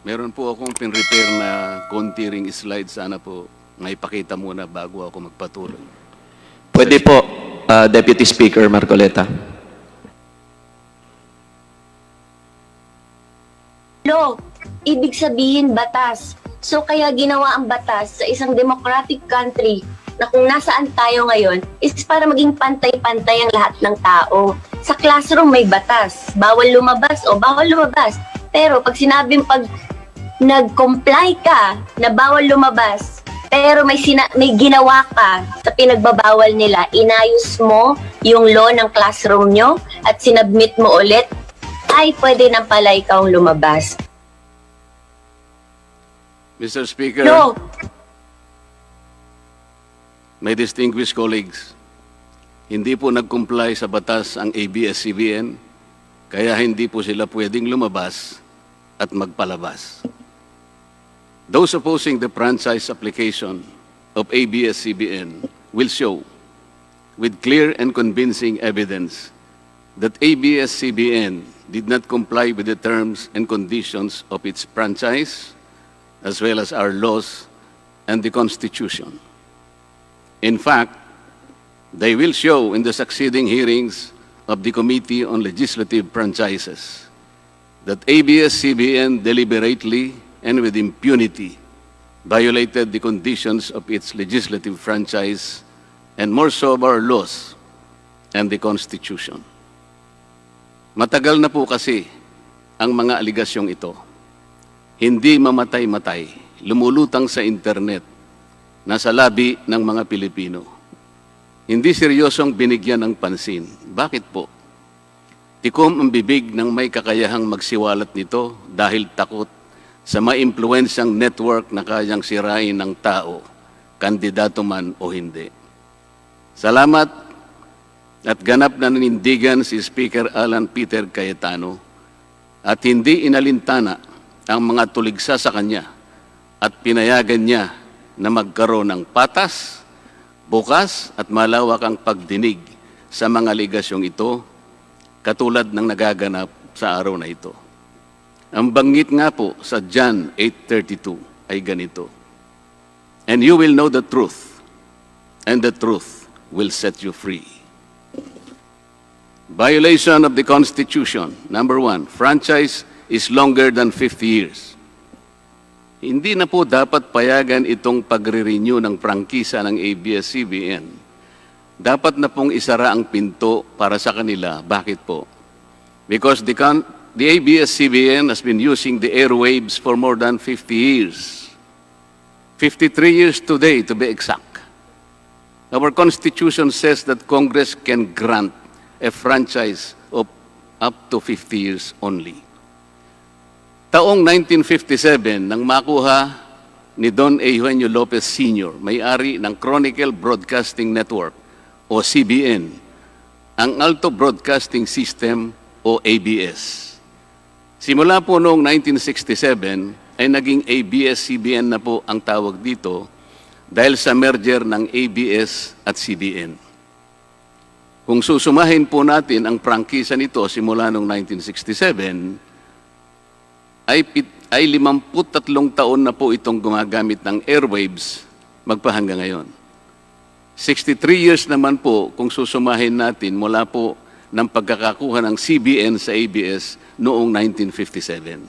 Meron po akong pin-repair na konti ring slide. Sana po maipakita muna bago ako magpatuloy. Pwede po, Deputy Speaker Marcoleta. Law, ibig sabihin batas. So kaya ginawa ang batas sa isang democratic country na kung nasaan tayo ngayon is para maging pantay-pantay ang lahat ng tao. Sa classroom may batas, bawal lumabas o bawal lumabas. Pero pag sinabing pag nag-comply ka na bawal lumabas, pero may ginawa ka sa pinagbabawal nila, inayos mo yung law ng classroom nyo at sinabmit mo ulit, ay pwede nang pala ikaw lumabas. Mr. Speaker, No. my distinguished colleagues, hindi po nag-comply sa batas ang ABS-CBN, kaya hindi po sila pwedeng lumabas at magpalabas. Those opposing the franchise application of ABS-CBN will show with clear and convincing evidence that ABS-CBN did not comply with the terms and conditions of its franchise, as well as our laws and the Constitution. In fact, they will show in the succeeding hearings of the Committee on Legislative Franchises that ABS-CBN deliberately and with impunity violated the conditions of its legislative franchise and more so of our laws and the Constitution. Matagal na po kasi ang mga aligasyong ito. Hindi mamatay-matay, lumulutang sa internet, nasa labi ng mga Pilipino. Hindi seryosong binigyan ng pansin. Bakit po? Tikom ang bibig ng may kakayahang magsiwalat nito dahil takot sa maimpluwensyang network na kayang sirain ng tao, kandidato man o hindi. Salamat at ganap na nanindigan si Speaker Alan Peter Cayetano at hindi inalintana ang mga tuligsa sa kanya at pinayagan niya na magkaroon ng patas, bukas at malawak ang pagdinig sa mga aligasyong ito katulad ng nagaganap sa araw na ito. Ang banggit nga po sa John 8:32 ay ganito, "And you will know the truth, and the truth will set you free." Violation of the Constitution. Number 1, franchise is longer than 50 years. Hindi na po dapat payagan itong pagre-renew ng prangkisa ng ABS-CBN. Dapat na pong isara ang pinto para sa kanila. Bakit po? Because the ABS-CBN has been using the airwaves for more than 50 years. 53 years today, to be exact. Our Constitution says that Congress can grant a franchise of up to 50 years only. Taong 1957, nang makuha ni Don Eugenio Lopez Sr., may-ari ng Chronicle Broadcasting Network o CBN, ang Alto Broadcasting System o ABS. Simula po noong 1967 ay naging ABS-CBN na po ang tawag dito dahil sa merger ng ABS at CBN. Kung susumahin po natin ang prangkisa nito simula noong 1967, ay 53 taon na po itong gumagamit ng airwaves magpahanggang ngayon. 63 years naman po kung susumahin natin mula po ng pagkakakuha ng CBN sa ABS noong 1957.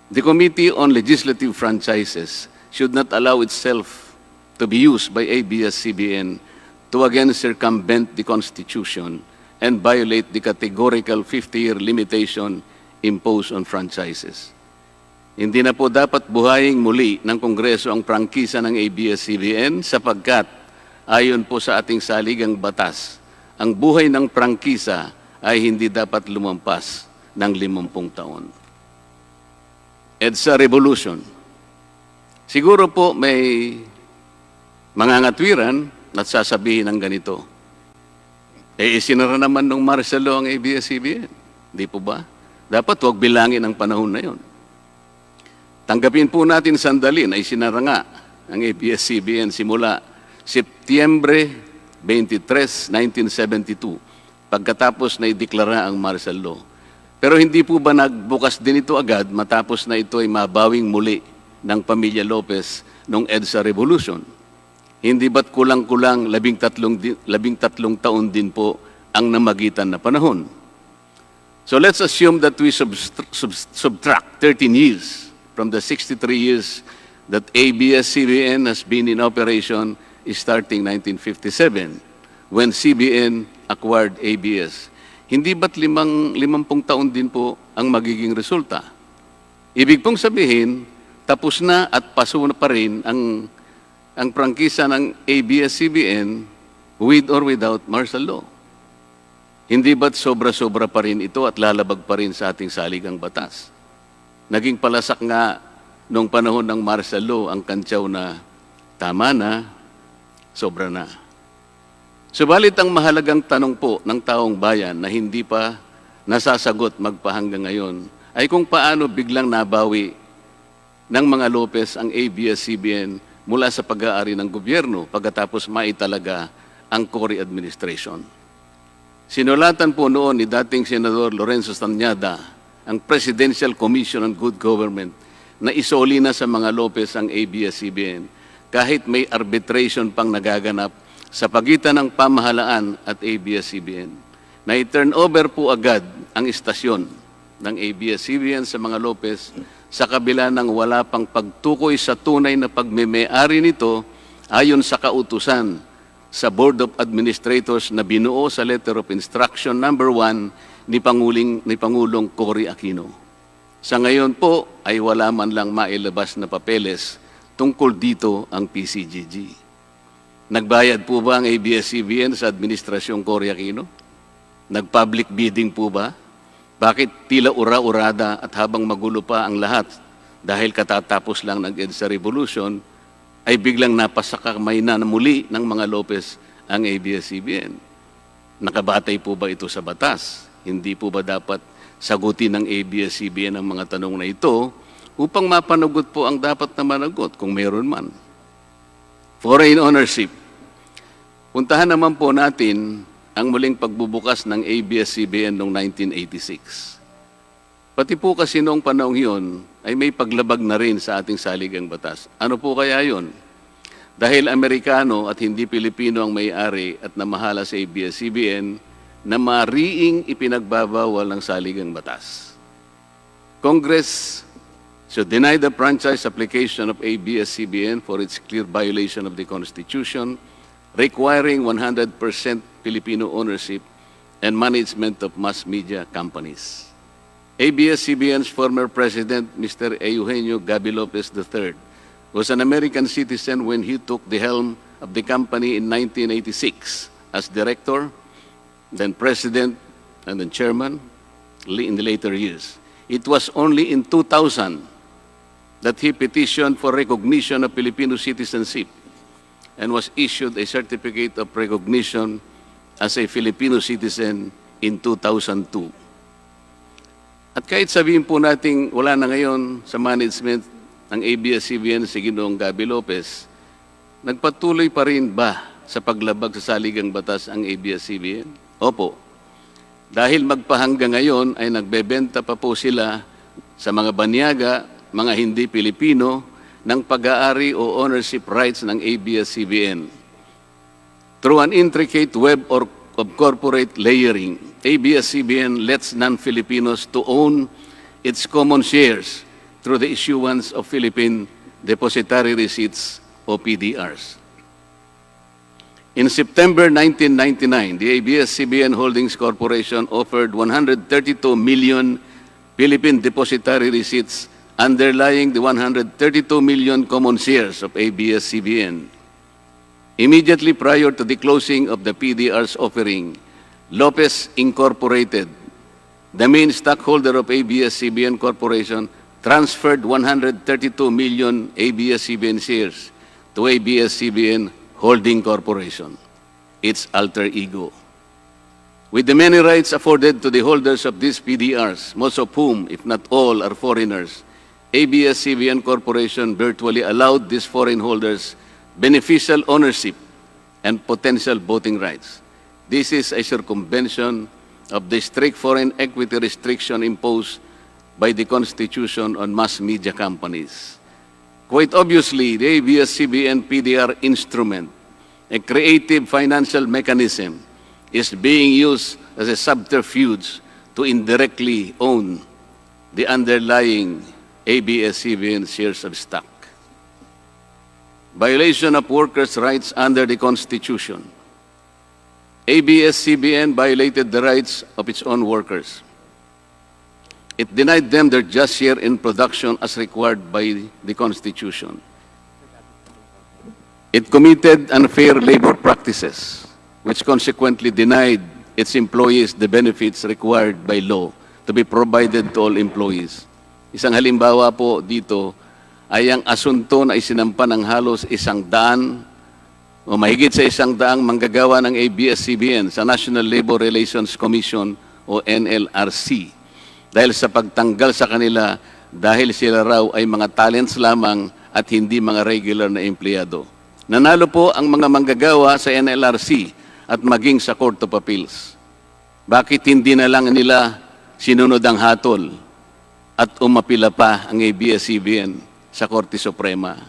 The Committee on Legislative Franchises should not allow itself to be used by ABS-CBN to again circumvent the Constitution and violate the categorical 50-year limitation imposed on franchises. Hindi na po dapat buhayin muli ng Kongreso ang prangkisa ng ABS-CBN sapagkat ayon po sa ating saligang batas, ang buhay ng prangkisa ay hindi dapat lumampas ng 50 taon. EDSA Revolution. Siguro po may mga ngatwiran at sasabihin ng ganito. Isinara naman nung martial law ang ABS-CBN. Di po ba? Dapat huwag bilangin ang panahon na yon. Tanggapin po natin sandali na isinara nga ang ABS-CBN simula Setyembre 23, 1972, pagkatapos na ideklara ang martial law. Pero hindi po ba nagbukas din ito agad matapos na ito ay mabawing muli ng pamilya Lopez noong EDSA Revolution? Hindi ba't kulang-kulang 13 taon din po ang namagitan na panahon? So let's assume that we subtract 13 years from the 63 years that ABS-CBN has been in operation starting 1957 when CBN acquired ABS. Hindi ba't 50 taon din po ang magiging resulta? Ibig pong sabihin, tapos na at paso na pa rin ang prangkisa ng ABS-CBN with or without martial law. Hindi ba't sobra-sobra pa rin ito at lalabag pa rin sa ating saligang batas? Naging palasak nga noong panahon ng martial law ang kantsaw na tama na, sobra na. Subalit ang mahalagang tanong po ng taong bayan na hindi pa nasasagot magpahanggang ngayon ay kung paano biglang nabawi ng mga Lopez ang ABS-CBN mula sa pag-aari ng gobyerno pagkatapos maitalaga ang Cory administration. Sinulatan po noon ni dating Senador Lorenzo Tanyada ang Presidential Commission on Good Government na isoli na sa mga Lopez ang ABS-CBN kahit may arbitration pang nagaganap sa pagitan ng pamahalaan at ABS-CBN. Na i-turn over po agad ang istasyon ng ABS-CBN sa mga Lopez sa kabila ng wala pang pagtukoy sa tunay na pagmeme-ari nito ayon sa kautusan sa Board of Administrators na binuo sa Letter of Instruction number 1 ni Pangulong Cory Aquino. Sa ngayon po ay wala man lang mailabas na papeles tungkol dito ang PCGG. Nagbayad po ba ang ABS-CBN sa Administrasyong Cory Aquino? Nag-public bidding po ba? Bakit tila ura-urada at habang magulo pa ang lahat dahil katatapos lang ng EDSA Revolution, ay biglang napasakamay na muli ng mga Lopez ang ABS-CBN? Nakabatay po ba ito sa batas? Hindi po ba dapat sagutin ng ABS-CBN ang mga tanong na ito upang mapanagot po ang dapat na managot kung meron man? Foreign ownership. Puntahan naman po natin ang muling pagbubukas ng ABS-CBN noong 1986. Pati po kasi noong panahon yun ay may paglabag na rin sa ating saligang batas. Ano po kaya yun? Dahil Amerikano at hindi Pilipino ang may-ari at namahala sa ABS-CBN na mariing ipinagbabawal ng saligang batas. Congress should deny the franchise application of ABS-CBN for its clear violation of the Constitution, requiring 100% Filipino ownership and management of mass media companies. ABS-CBN's former president, Mr. Eugenio Gaby Lopez III, was an American citizen when he took the helm of the company in 1986 as director, then president, and then chairman in the later years. It was only in 2000 that he petitioned for recognition of Filipino citizenship and was issued a certificate of recognition as a Filipino citizen in 2002. At kahit sabihin po nating wala na ngayon sa management ng ABS-CBN si Ginoong Gaby Lopez, nagpatuloy pa rin ba sa paglabag sa saligang batas ang ABS-CBN? Opo. Dahil magpahanggang ngayon ay nagbebenta pa po sila sa mga banyaga, mga hindi Pilipino, ng pag-aari o ownership rights ng ABS-CBN. Through an intricate web of corporate layering, ABS-CBN lets non-Filipinos to own its common shares through the issuance of Philippine Depositary Receipts o PDRs. In September 1999, the ABS-CBN Holdings Corporation offered 132 million Philippine Depositary Receipts underlying the 132 million common shares of ABS-CBN. Immediately prior to the closing of the PDR's offering, Lopez Incorporated, the main stockholder of ABS-CBN Corporation, transferred 132 million ABS-CBN shares to ABS-CBN Holding Corporation, its alter ego. With the many rights afforded to the holders of these PDRs, most of whom, if not all, are foreigners, ABS-CBN Corporation virtually allowed these foreign holders beneficial ownership and potential voting rights. This is a circumvention of the strict foreign equity restriction imposed by the Constitution on mass media companies. Quite obviously, the ABS-CBN PDR instrument, a creative financial mechanism, is being used as a subterfuge to indirectly own the underlying ABS-CBN shares of stock. Violation of workers' rights under the Constitution. ABS-CBN violated the rights of its own workers. It denied them their just share in production as required by the Constitution. It committed unfair labor practices, which consequently denied its employees the benefits required by law to be provided to all employees. Isang halimbawa po dito ay ang asunto na isinampa ng halos 100 o mahigit sa 100 manggagawa ng ABS-CBN sa National Labor Relations Commission o NLRC dahil sa pagtanggal sa kanila dahil sila raw ay mga talents lamang at hindi mga regular na empleyado. Nanalo po ang mga manggagawa sa NLRC at maging sa Court of Appeals. Bakit hindi na lang nila sinunod ang hatol at umapila pa ang ABS-CBN sa Korte Suprema?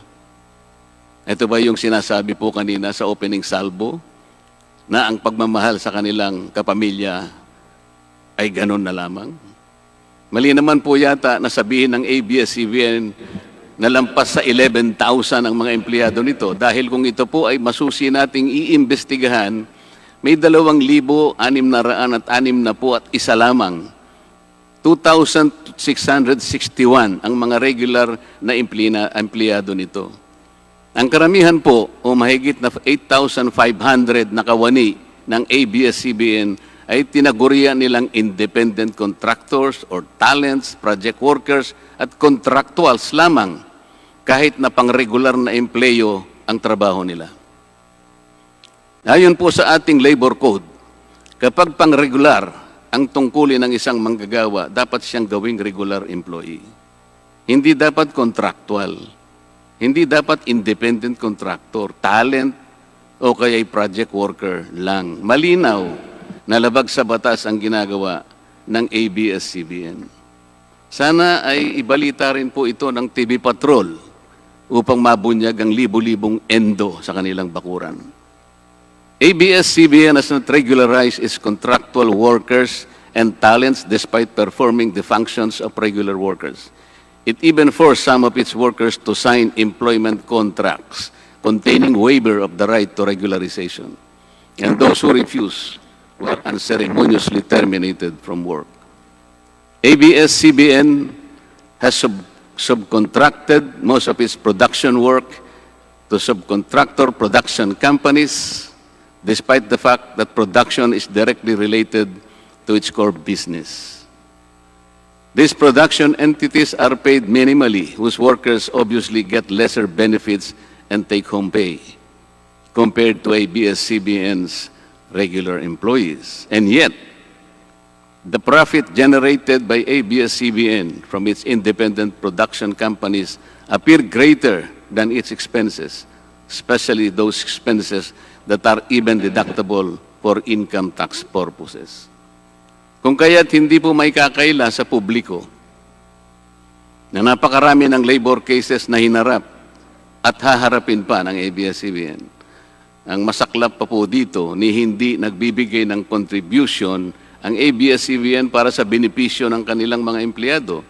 Ito ba yung sinasabi po kanina sa opening salvo na ang pagmamahal sa kanilang kapamilya ay ganun na lamang? Mali naman po yata na sabihin ng ABS-CBN na lampas sa 11,000 ang mga empleyado nito dahil kung ito po ay masusi nating iimbestigahan, may 2,661 at isa lamang. 2,661 ang mga regular na empleyado nito. Ang karamihan po o mahigit na 8,500 na kawani ng ABS-CBN ay tinagurian nilang independent contractors or talents, project workers at contractuals lamang kahit na pang-regular na empleyo ang trabaho nila. Ayon po sa ating labor code, kapag pang-regular ang tungkulin ng isang manggagawa, dapat siyang gawing regular employee. Hindi dapat contractual. Hindi dapat independent contractor, talent o kaya'y project worker lang. Malinaw na labag sa batas ang ginagawa ng ABS-CBN. Sana ay ibalita rin po ito ng TV Patrol upang mabunyag ang libu-libong endo sa kanilang bakuran. ABS-CBN has not regularized its contractual workers and talents despite performing the functions of regular workers. It even forced some of its workers to sign employment contracts containing waiver of the right to regularization. And those who refuse were unceremoniously terminated from work. ABS-CBN has subcontracted most of its production work to subcontractor production companies, despite the fact that production is directly related to its core business. These production entities are paid minimally, whose workers obviously get lesser benefits and take-home pay compared to ABS-CBN's regular employees. And yet, the profit generated by ABS-CBN from its independent production companies appear greater than its expenses, especially those expenses that are even deductible for income tax purposes. Kung kaya't hindi po may kakaila sa publiko na napakarami ng labor cases na hinarap at haharapin pa ng ABS-CBN. Ang masaklap pa po dito ni hindi nagbibigay ng contribution ang ABS-CBN para sa benepisyo ng kanilang mga empleyado.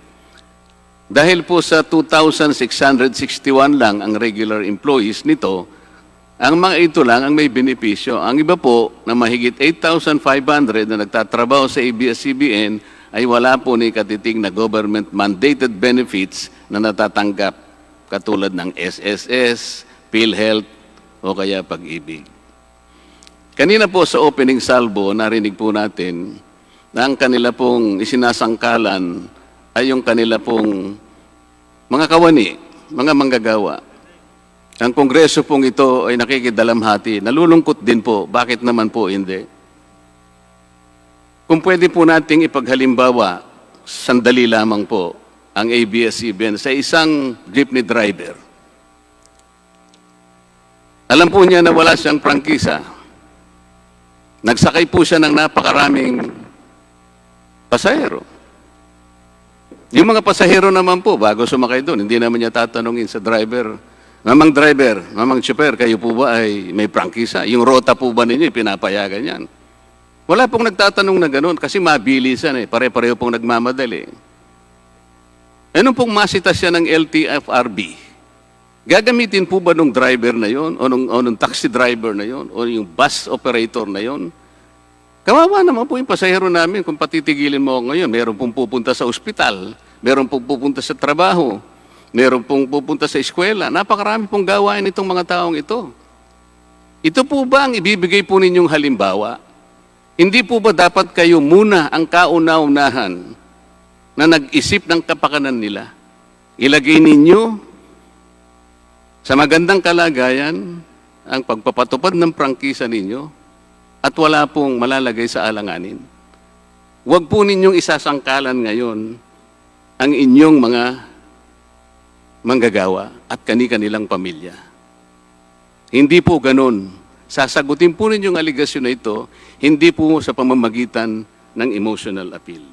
Dahil po sa 2,661 lang ang regular employees nito, ang mga ito lang ang may benepisyo. Ang iba po na mahigit 8,500 na nagtatrabaho sa ABS-CBN ay wala po ni katiting na government-mandated benefits na natatanggap katulad ng SSS, PhilHealth, o kaya Pag-ibig. Kanina po sa opening salvo, narinig po natin na ang kanila pong isinasangkalan ay yung kanila pong mga kawani, mga manggagawa. Ang kongreso pong ito ay nakikidalamhati. Nalulungkot din po. Bakit naman po hindi? Kung pwede po nating ipaghalimbawa, sandali lamang po, ang ABS-CBN sa isang jeepney driver. Alam po niya na wala siyang prangkisa. Nagsakay po siya ng napakaraming pasahero. Yung mga pasahero naman po, bago sumakay doon, hindi naman niya tatanungin sa driver, Mamang driver, mamang chopper, kayo po ba ay may prangkisa? Yung rota po ba ninyo, pinapayagan yan? Wala pong nagtatanong na gano'n kasi mabilisan eh. Pare-pareho pong nagmamadali. Anong pong masita siya ng LTFRB? Gagamitin po ba nung driver na yon o nung taxi driver na yon o yung bus operator na yon? Kawawa naman po yung pasahero namin kung patitigilin mo ngayon. Meron pong pupunta sa ospital, meron pong pupunta sa trabaho, meron pong pupunta sa eskwela. Napakarami pong gawain itong mga taong ito. Ito po ba ang ibibigay po ninyong halimbawa? Hindi po ba dapat kayo muna ang kauna-unahan na nag-isip ng kapakanan nila? Ilagay ninyo sa magandang kalagayan ang pagpapatupad ng prangkisa ninyo at wala pong malalagay sa alanganin. Huwag po ninyong isasangkalan ngayon ang inyong mga manggagawa at kani-kanilang pamilya. Hindi po ganun. Sasagutin po ninyong aligasyon na ito, hindi po sa pamamagitan ng emotional appeal.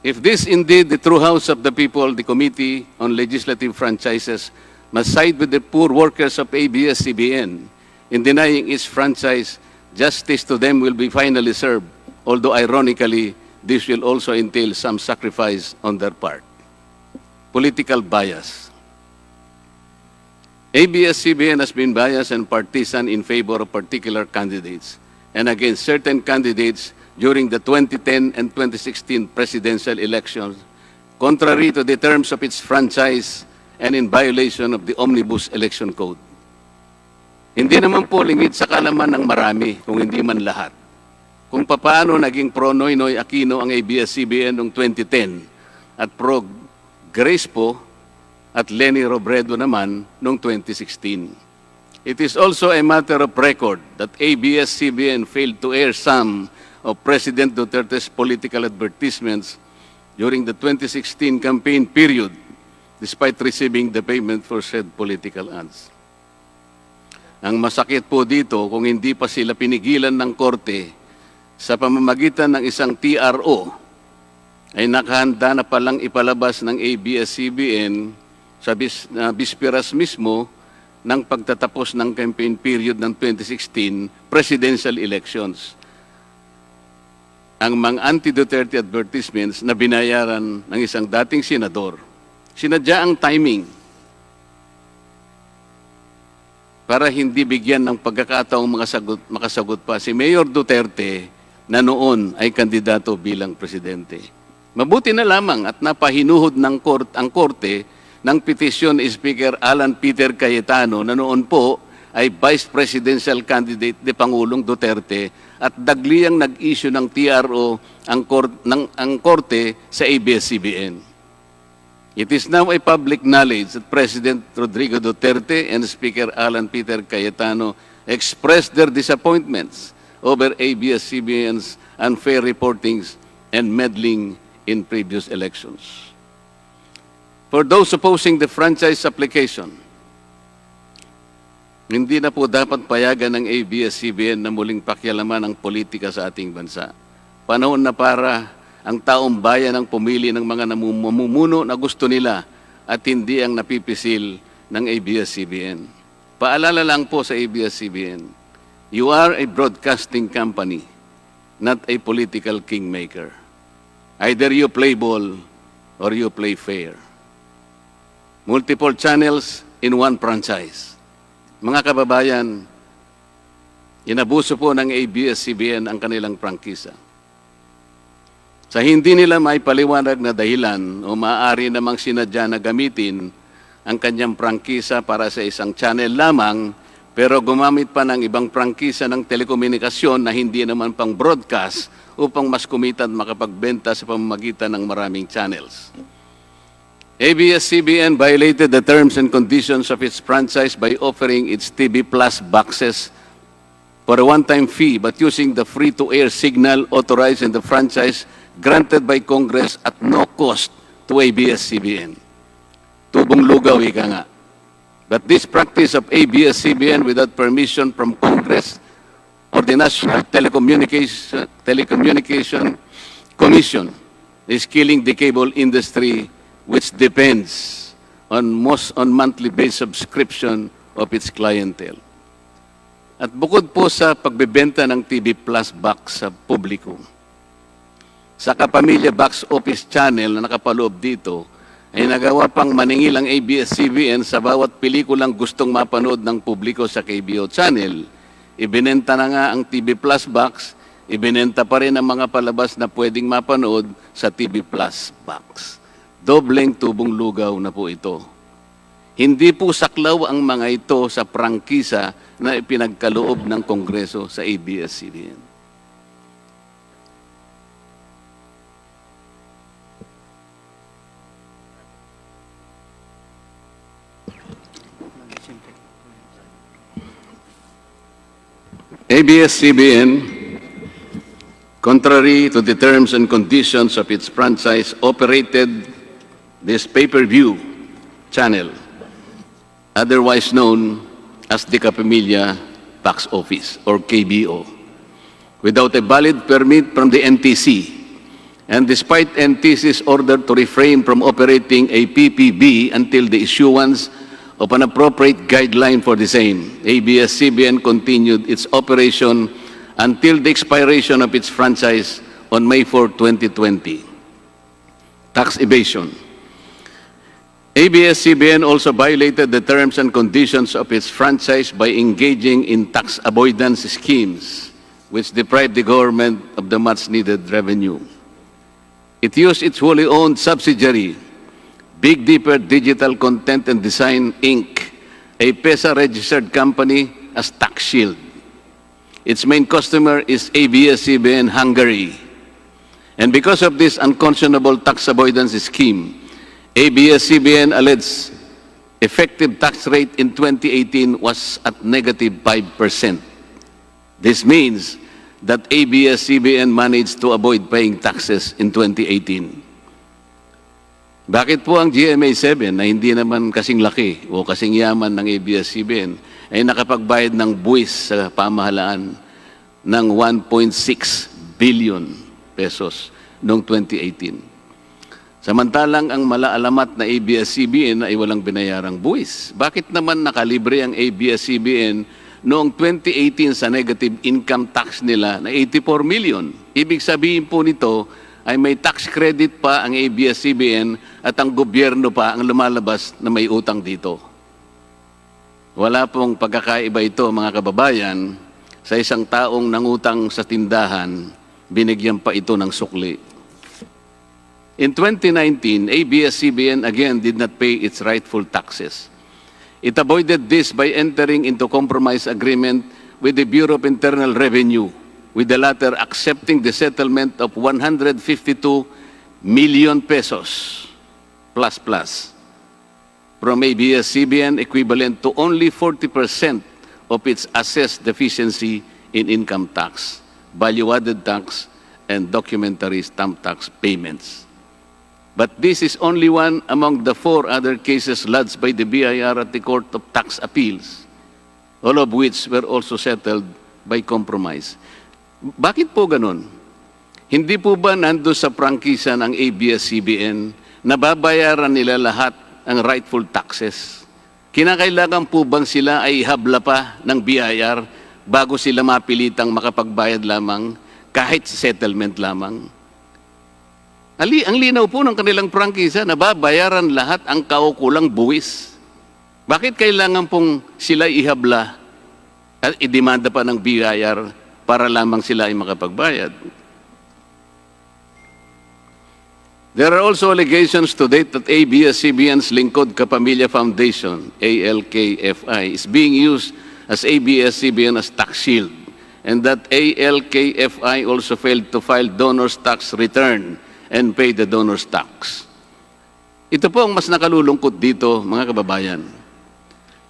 If this indeed the true house of the people, the Committee on Legislative Franchises must side with the poor workers of ABS-CBN in denying its franchise, justice to them will be finally served, although ironically, this will also entail some sacrifice on their part. Political bias. ABS-CBN has been biased and partisan in favor of particular candidates and against certain candidates during the 2010 and 2016 presidential elections, contrary to the terms of its franchise and in violation of the Omnibus Election Code. Hindi naman po lingid sa kalaman ng marami, kung hindi man lahat, kung paano naging pro-Noynoy Aquino ang ABS-CBN noong 2010 at pro-Grace po at Lenny Robredo naman noong 2016. It is also a matter of record that ABS-CBN failed to air some of President Duterte's political advertisements during the 2016 campaign period, despite receiving the payment for said political ads. Ang masakit po dito, kung hindi pa sila pinigilan ng korte sa pamamagitan ng isang TRO, ay nakahanda na palang ipalabas ng ABS-CBN sa bisperas mismo ng pagtatapos ng campaign period ng 2016 presidential elections. Ang mga anti-Duterte advertisements na binayaran ng isang dating senador. Sinadya ang timing para hindi bigyan ng pagkakataong makasagot pa si Mayor Duterte na noon ay kandidato bilang presidente. Mabuti na lamang at napahinuhod ng ang korte ng petisyon ni Speaker Alan Peter Cayetano na noon po ay Vice Presidential Candidate ni Pangulong Duterte at dagliang nag-issue ng TRO ang korte sa ABS-CBN. It is now a public knowledge that President Rodrigo Duterte and Speaker Alan Peter Cayetano expressed their disappointments over ABS-CBN's unfair reportings and meddling in previous elections. For those opposing the franchise application, hindi na po dapat payagan ng ABS-CBN na muling pakialaman ang politika sa ating bansa. Panahon na para ang taong bayan ang pumili ng mga namumuno na gusto nila at hindi ang napipisil ng ABS-CBN. Paalala lang po sa ABS-CBN, you are a broadcasting company, not a political kingmaker. Either you play ball or you play fair. Multiple channels in one franchise. Mga kababayan, inabuso po ng ABS-CBN ang kanilang prangkisa. Sa hindi nila may paliwanag na dahilan o maaari namang sinadya na gamitin ang kanyang prangkisa para sa isang channel lamang, pero gumamit pa ng ibang prangkisa ng telekomunikasyon na hindi naman pang broadcast upang mas kumita at makapagbenta sa pamamagitan ng maraming channels. ABS-CBN violated the terms and conditions of its franchise by offering its TV Plus boxes for a one-time fee but using the free-to-air signal authorized in the franchise granted by Congress at no cost to ABS-CBN. Tubong lugaw, ika nga. But this practice of ABS-CBN without permission from Congress or the National Telecommunication Commission is killing the cable industry, which depends on monthly based subscription of its clientele. At bukod po sa pagbebenta ng TV Plus box sa publiko, sa Kapamilya Box Office Channel na nakapaloob dito, ay nagawa pang maningil ang ABS-CBN sa bawat pelikulang gustong mapanood ng publiko sa KBO Channel. Ibinenta na nga ang TV Plus box, ibinenta pa rin ang mga palabas na pwedeng mapanood sa TV Plus box. Dobleng tubong lugaw na po ito. Hindi po saklaw ang mga ito sa prangkisa na ipinagkaloob ng Kongreso sa ABS-CBN. ABS-CBN, contrary to the terms and conditions of its franchise, operated this pay-per-view channel, otherwise known as the Kapamilya Box Office, or KBO, without a valid permit from the NTC. And despite NTC's order to refrain from operating a PPB until the issuance of an appropriate guideline for the same, ABS-CBN continued its operation until the expiration of its franchise on May 4, 2020. Tax evasion. ABS-CBN also violated the terms and conditions of its franchise by engaging in tax avoidance schemes, which deprived the government of the much-needed revenue. It used its wholly owned subsidiary, Big Dipper Digital Content and Design, Inc., a PESA-registered company, as tax shield. Its main customer is ABS-CBN Hungary. And because of this unconscionable tax avoidance scheme, ABS-CBN alleged effective tax rate in 2018 was at negative 5%. This means that ABS-CBN managed to avoid paying taxes in 2018. Bakit po ang GMA7 na hindi naman kasing laki o kasing yaman ng ABS-CBN ay nakapagbayad ng buwis sa pamahalaan ng 1.6 billion pesos noong 2018? Samantalang ang malaalamat na ABS-CBN ay walang binayarang buwis. Bakit naman nakalibre ang ABS-CBN noong 2018 sa negative income tax nila na 84 million? Ibig sabihin po nito ay may tax credit pa ang ABS-CBN at ang gobyerno pa ang lumalabas na may utang dito. Wala pong pagkakaiba ito, mga kababayan, sa isang taong nangutang sa tindahan, binigyan pa ito ng sukli. In 2019, ABS-CBN again did not pay its rightful taxes. It avoided this by entering into compromise agreement with the Bureau of Internal Revenue, with the latter accepting the settlement of 152 million pesos plus from ABS-CBN, equivalent to only 40% of its assessed deficiency in income tax, value-added tax, and documentary stamp tax payments. But this is only one among the 4 other cases lodged by the BIR at the Court of Tax Appeals, all of which were also settled by compromise. Bakit po ganun? Hindi po ba nando sa prangkisa ng ABS-CBN na babayaran nila lahat ang rightful taxes? Kinakailangan po bang sila ay habla pa ng BIR bago sila mapilitang makapagbayad lamang kahit settlement lamang? Ang linaw po ng kanilang prangkisa na babayaran lahat ang kaukulang buwis. Bakit kailangan pong sila ihabla at idemanda pa ng BIR para lamang sila ay makapagbayad? There are also allegations to date that ABS-CBN's Lingkod Kapamilya Foundation, ALKFI, is being used as ABS-CBN as tax shield, and that ALKFI also failed to file donor's tax return and pay the donor's tax. Ito po ang mas nakalulungkot dito, mga kababayan.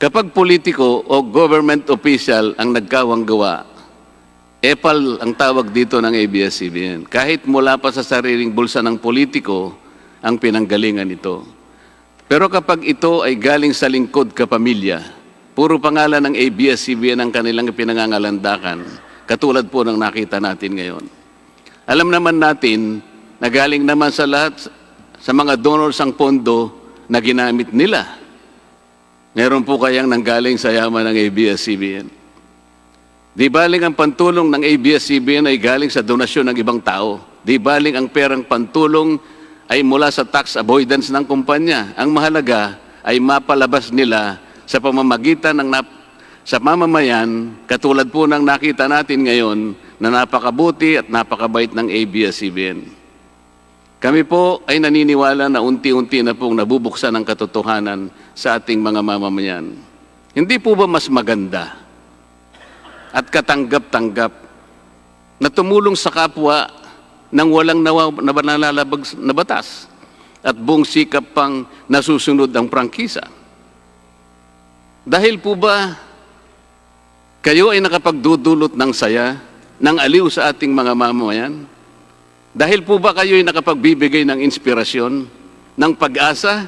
Kapag politiko o government official ang nagkawang gawa, epal ang tawag dito ng ABS-CBN. Kahit mula pa sa sariling bulsa ng politiko ang pinanggalingan ito. Pero kapag ito ay galing sa lingkod kapamilya, puro pangalan ng ABS-CBN ang kanilang pinangangalandakan, katulad po ng nakita natin ngayon. Alam naman natin na galing naman sa lahat, sa mga donors ang pondo na ginamit nila. Meron po kayang nanggaling sa yaman ng ABS-CBN. Di baling ang pantulong ng ABS-CBN ay galing sa donasyon ng ibang tao. Di baling ang perang pantulong ay mula sa tax avoidance ng kumpanya. Ang mahalaga ay mapalabas nila sa pamamagitan ng sa mamamayan, katulad po ng nakita natin ngayon na napakabuti at napakabait ng ABS-CBN. Kami po ay naniniwala na unti-unti na pong nabubuksan ang katotohanan sa ating mga mamamayan. Hindi po ba mas maganda at katanggap-tanggap na tumulong sa kapwa ng walang nalalabag na batas at buong sikap pang nasusunod ang prangkisa? Dahil po ba kayo ay nakapagdudulot ng saya, ng aliw sa ating mga mamamayan? Dahil po ba kayo ay nakapagbibigay ng inspirasyon, ng pag-asa,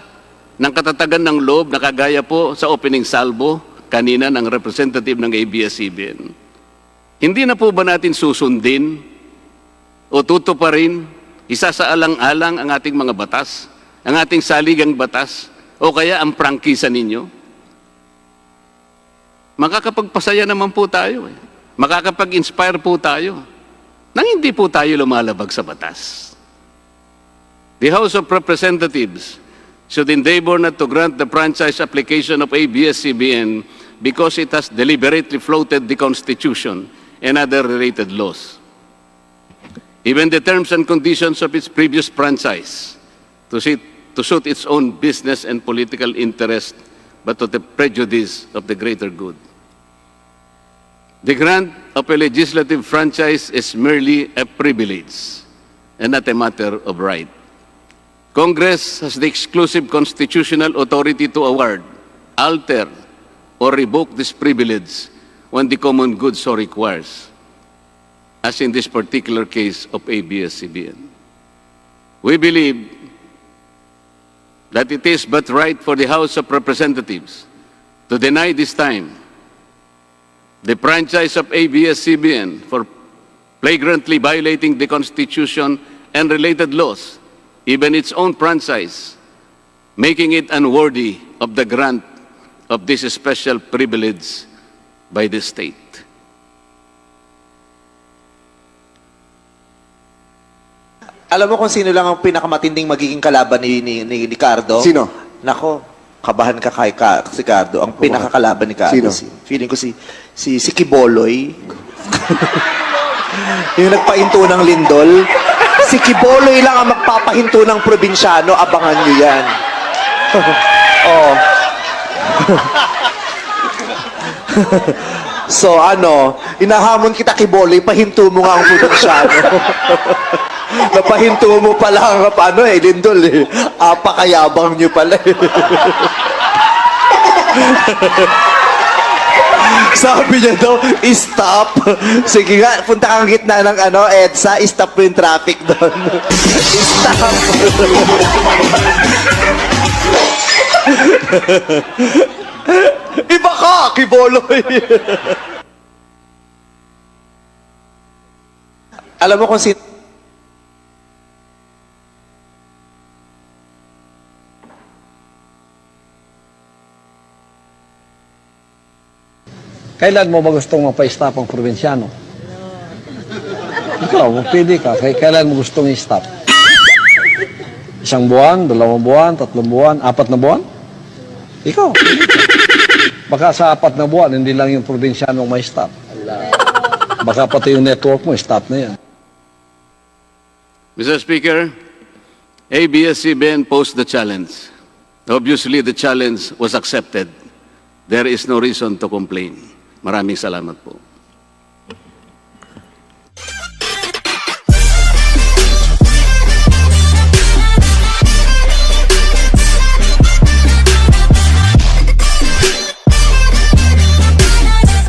ng katatagan ng loob na kagaya po sa opening salvo kanina ng representative ng ABS-CBN? Hindi na po ba natin susundin o tutuparin, isasaalang-alang ang ating mga batas, ang ating saligang batas, o kaya ang prangkisa ninyo? Makakapagpasaya naman po tayo. Makakapag-inspire po tayo nang hindi po tayo lumalabag sa batas. The House of Representatives should endeavor not to grant the franchise application of ABS-CBN because it has deliberately floated the Constitution and other related laws. Even the terms and conditions of its previous franchise to suit its own business and political interest, but to the prejudice of the greater good. The grant of a legislative franchise is merely a privilege and not a matter of right. Congress has the exclusive constitutional authority to award, alter, or revoke this privilege when the common good so requires, as in this particular case of ABS-CBN. We believe that it is but right for the House of Representatives to deny this time the franchise of ABS-CBN for flagrantly violating the Constitution and related laws, even its own franchise, making it unworthy of the grant of this special privilege by the state. Alam mo kung sino lang ang pinakamatinding magiging kalaban ni Cardo? Sino? Nako, kabahan ka kay si Cardo. Ang pinakakalaban ni Cardo. Sino? Feeling ko si Kiboloy. Yung nagpahinto ng lindol. Si Kiboloy lang ang magpapahinto ng probinsyano. Abangan nyo yan. Oh. So inahamon kita Kiboloy, pahinto mo nga ang probinsyano. Napahinto mo pala lindol eh. Apakayabang nyo pala eh. Sabi niya daw, stop. Sige nga, punta kang gitna ng EDSA, stop mo yung traffic doon. Stop. Iba ka, Kiboloy. Alam mo kung sino Kailan mo ba gustong mapa-stop ang probinsyano? Ikaw, pwede ka. Kailan mo gustong i-stop? 1 buwan, 2 buwan, 3 buwan, 4 na buwan? Ikaw. Baka sa 4 na buwan, hindi lang yung probinsyano may stop. Baka pati yung network mo, stop na yan. Mr. Speaker, ABS-CBN posed the challenge. Obviously, the challenge was accepted. There is no reason to complain. Maraming salamat po.